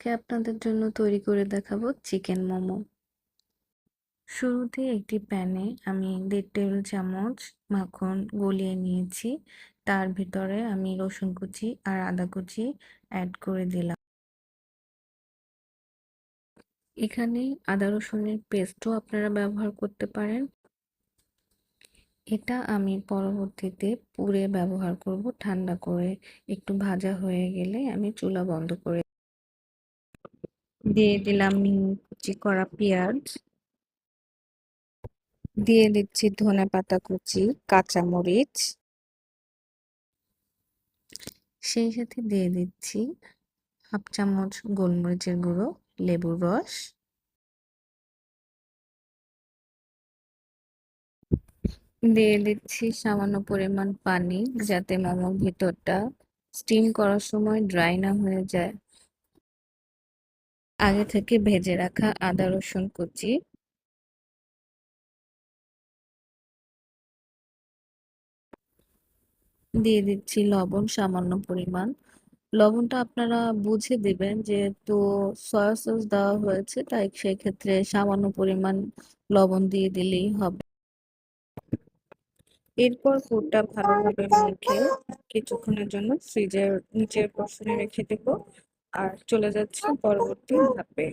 আজকে আপনাদের জন্য তৈরি করে দেখাবো চিকেন মোমো। শুরুতে একটি প্যানে আমি 1.5 টেবিল চামচ মাখন গলিয়ে নিয়েছি। তার ভিতরে আমি রসুন কুচি আর আদা কুচি অ্যাড করে দিলাম। এখানে আদা রসুনের পেস্টও আপনারা ব্যবহার করতে পারেন। এটা আমি পরবর্তীতে পুড়ে ব্যবহার করব ঠান্ডা করে। একটু ভাজা হয়ে গেলে আমি চুলা বন্ধ করে দিয়ে দিলাম কুচি করা পেঁয়াজ, দিয়ে দিচ্ছি ধনেপাতা কুচি, কাঁচামরিচ, সেই সাথে দিয়ে দিচ্ছি হাফ চামচ গোলমরিচের গুঁড়ো, লেবুর রস, দিয়ে দিচ্ছি সামান্য পরিমাণ পানি যাতে মোমোর ভিতরটা স্টিম করার সময় ড্রাই না হয়ে যায়। আগে থেকে ভেজে রাখা আদা রসুন কুচি, দিয়ে দিচ্ছি লবণ সামান্য পরিমাণ। লবণটা আপনারা বুঝে দিবেন, যেহেতু সয়া সস দেওয়া হয়েছে তাই সেই ক্ষেত্রে সামান্য পরিমাণ লবণ দিয়ে দিলেই হবে। এরপর পুরটা ভালোভাবে মেখে কিছুক্ষণের জন্য ফ্রিজের নিচের পর্শনে রেখে দেব আর চলে যাচ্ছে পরবর্তী ধাপে।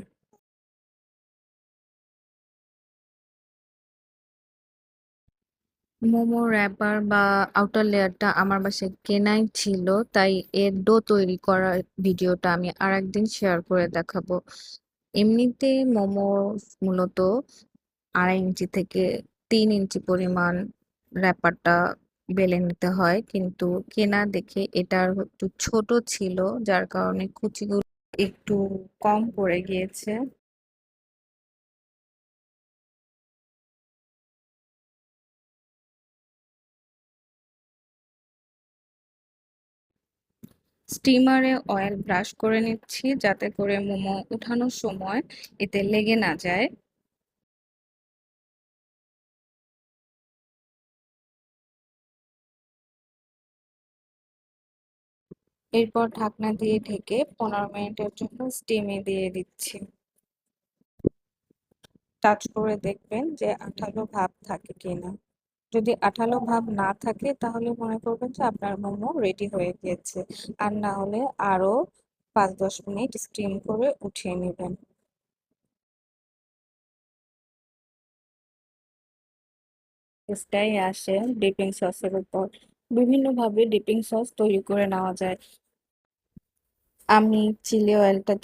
মোমো র‍্যাপার বা আউটার লেয়ারটা আমার বাসায় কেনাই ছিল, তাই এর ডো তৈরি করার ভিডিওটা আমি আরেকদিন শেয়ার করে দেখাবো। এমনিতে মোমো মূলত 2.5 ইঞ্চি থেকে 3 ইঞ্চি পরিমাণ র‍্যাপারটা বেলে নিতে হয়, কিন্তু কেনা দেখে এটার একটু ছোট ছিল, যার কারণে কুচিগুলো একটু কম পড়ে গিয়েছে। স্টিমারে অয়েল ব্রাশ করে নিচ্ছি যাতে করে মোমো উঠানোর সময় এতে লেগে না যায়। এরপর ঢাকনা দিয়ে ঢেকে 15 মিনিটের জন্য স্টিমে দিয়ে দিচ্ছি। টাচ করে দেখবেন যে আঠালো ভাব থাকে কিনা। যদি আঠালো ভাব না থাকে তাহলে মনে করবেন যে আপনার মোমো রেডি হয়ে গিয়েছে, আর না হলে আরো 5-10 মিনিট স্টিম করে উঠিয়ে নেবেন। টেস্টটাই আসে ডিপিং সসের উপর। বিভিন্ন ভাবে ডিপিং সস তৈরি করে নেওয়া যায়। আমি চিলি অয়েলটা